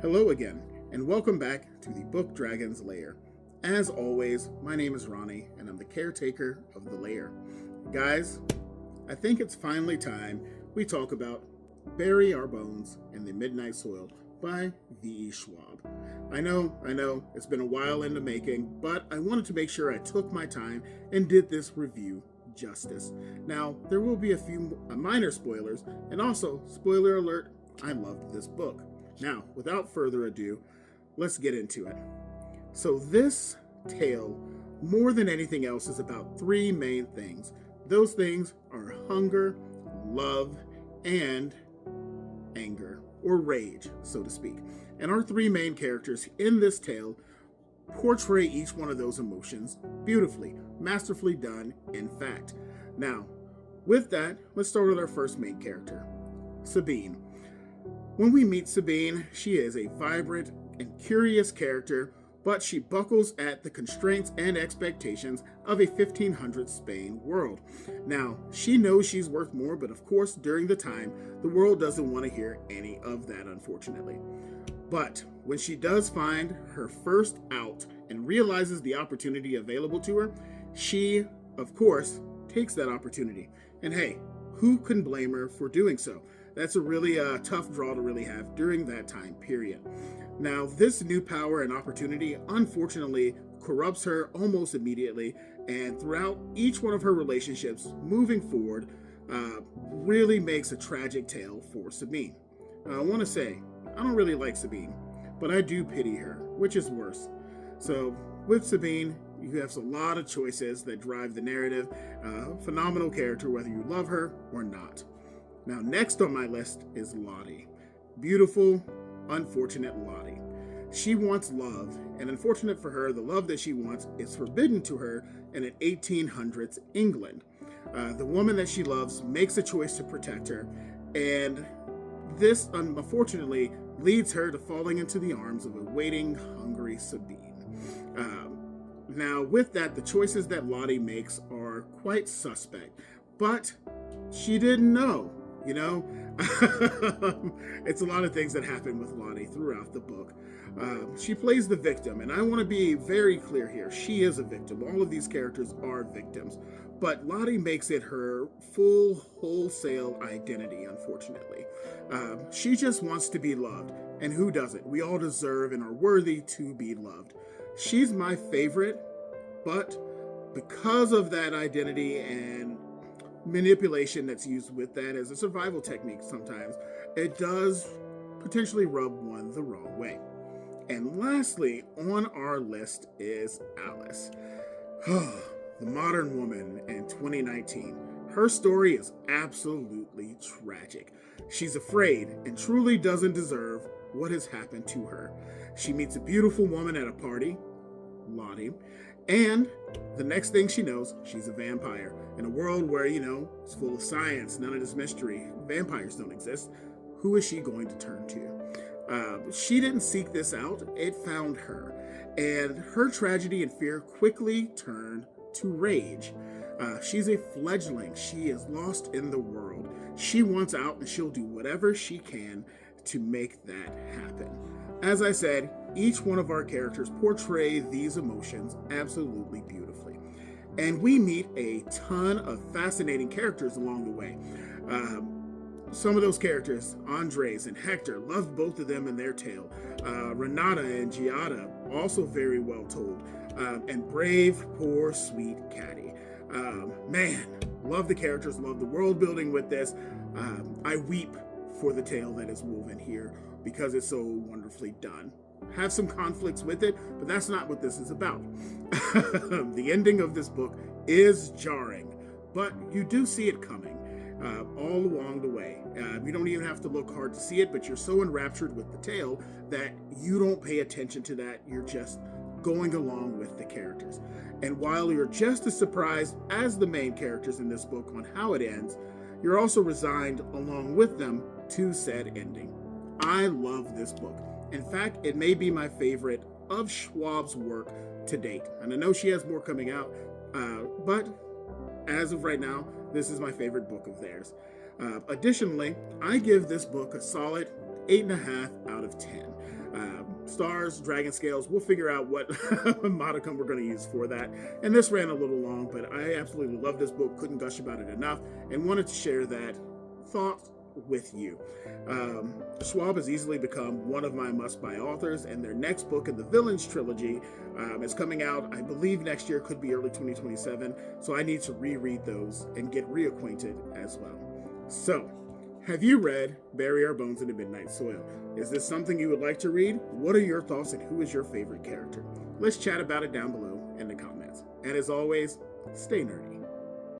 Hello again, and welcome back to the Book Dragon's Lair. As always, my name is Ronnie, and I'm the caretaker of the lair. Guys, I think it's finally time we talk about Bury Our Bones in the Midnight Soil by V.E. Schwab. I know, it's been a while in the making, but I wanted to make sure I took my time and did this review justice. Now, there will be a few minor spoilers, and also, spoiler alert, I loved this book. Now, without further ado, let's get into it. So this tale, more than anything else, is about three main things. Those things are hunger, love, and anger, or rage, so to speak. And our three main characters in this tale portray each one of those emotions beautifully, masterfully done, in fact. Now, with that, let's start with our first main character, Sabine. When we meet Sabine, she is a vibrant and curious character, but she buckles at the constraints and expectations of a 1500s Spain world. Now, she knows she's worth more, but of course, during the time, the world doesn't want to hear any of that, unfortunately. But when she does find her first out and realizes the opportunity available to her, she, of course, takes that opportunity. And hey, who can blame her for doing so? That's a really tough draw to really have during that time period. Now, this new power and opportunity, unfortunately, corrupts her almost immediately, and throughout each one of her relationships moving forward, really makes a tragic tale for Sabine. I want to say, I don't really like Sabine, but I do pity her, which is worse. So, with Sabine, you have a lot of choices that drive the narrative. Phenomenal character, whether you love her or not. Now, next on my list is Lottie. Beautiful, unfortunate Lottie. She wants love, and unfortunate for her, the love that she wants is forbidden to her in an 1800s England. The woman that she loves makes a choice to protect her, and this, unfortunately, leads her to falling into the arms of a waiting, hungry Sabine. Now, with that, the choices that Lottie makes are quite suspect, but she didn't know. It's a lot of things that happen with Lottie throughout the book. She plays the victim, and I want to be very clear here. She is a victim. All of these characters are victims. But Lottie makes it her full, wholesale identity, unfortunately. She just wants to be loved, and who doesn't? We all deserve and are worthy to be loved. She's my favorite, but because of that identity and manipulation that's used with that as a survival technique sometimes, it does potentially rub one the wrong way. And lastly on our list is Alice. The modern woman in 2019. Her story is absolutely tragic. She's afraid and truly doesn't deserve what has happened to her. She meets a beautiful woman at a party, Lottie, and the next thing she knows, she's a vampire. In a world where, it's full of science, none of this mystery, vampires don't exist, who is she going to turn to? She didn't seek this out, it found her. And her tragedy and fear quickly turned to rage. She's a fledgling. She is lost in the world. She wants out, and she'll do whatever she can to make that happen. As I said, each one of our characters portray these emotions absolutely beautifully. And we meet a ton of fascinating characters along the way. Some of those characters, Andres and Hector, loved both of them in their tale. Renata and Giada, also very well told. And brave, poor, sweet Caddy. Man, love the characters, love the world building with this. I weep for the tale that is woven here because it's so wonderfully done. Have some conflicts with it, but that's not what this is about. The ending of this book is jarring, but you do see it coming all along the way. You don't even have to look hard to see it, but you're so enraptured with the tale that you don't pay attention to that. You're just going along with the characters. And while you're just as surprised as the main characters in this book on how it ends, you're also resigned along with them to said ending. I love this book. In fact, it may be my favorite of Schwab's work to date. And I know she has more coming out, but as of right now, this is my favorite book of theirs. Additionally, I give this book a solid 8.5 out of 10. stars, dragon scales. We'll figure out what modicum we're going to use for that. And this ran a little long, but I absolutely love this book. Couldn't gush about it enough, and wanted to share that thought with you. Schwab has easily become one of my must-buy authors, and their next book in the Villains trilogy is coming out, I believe, next year. Could be early 2027. So I need to reread those and get reacquainted as well. So, have you read Bury Our Bones in the Midnight Soil? Is this something you would like to read? What are your thoughts, and who is your favorite character? Let's chat about it down below in the comments. And as always, stay nerdy.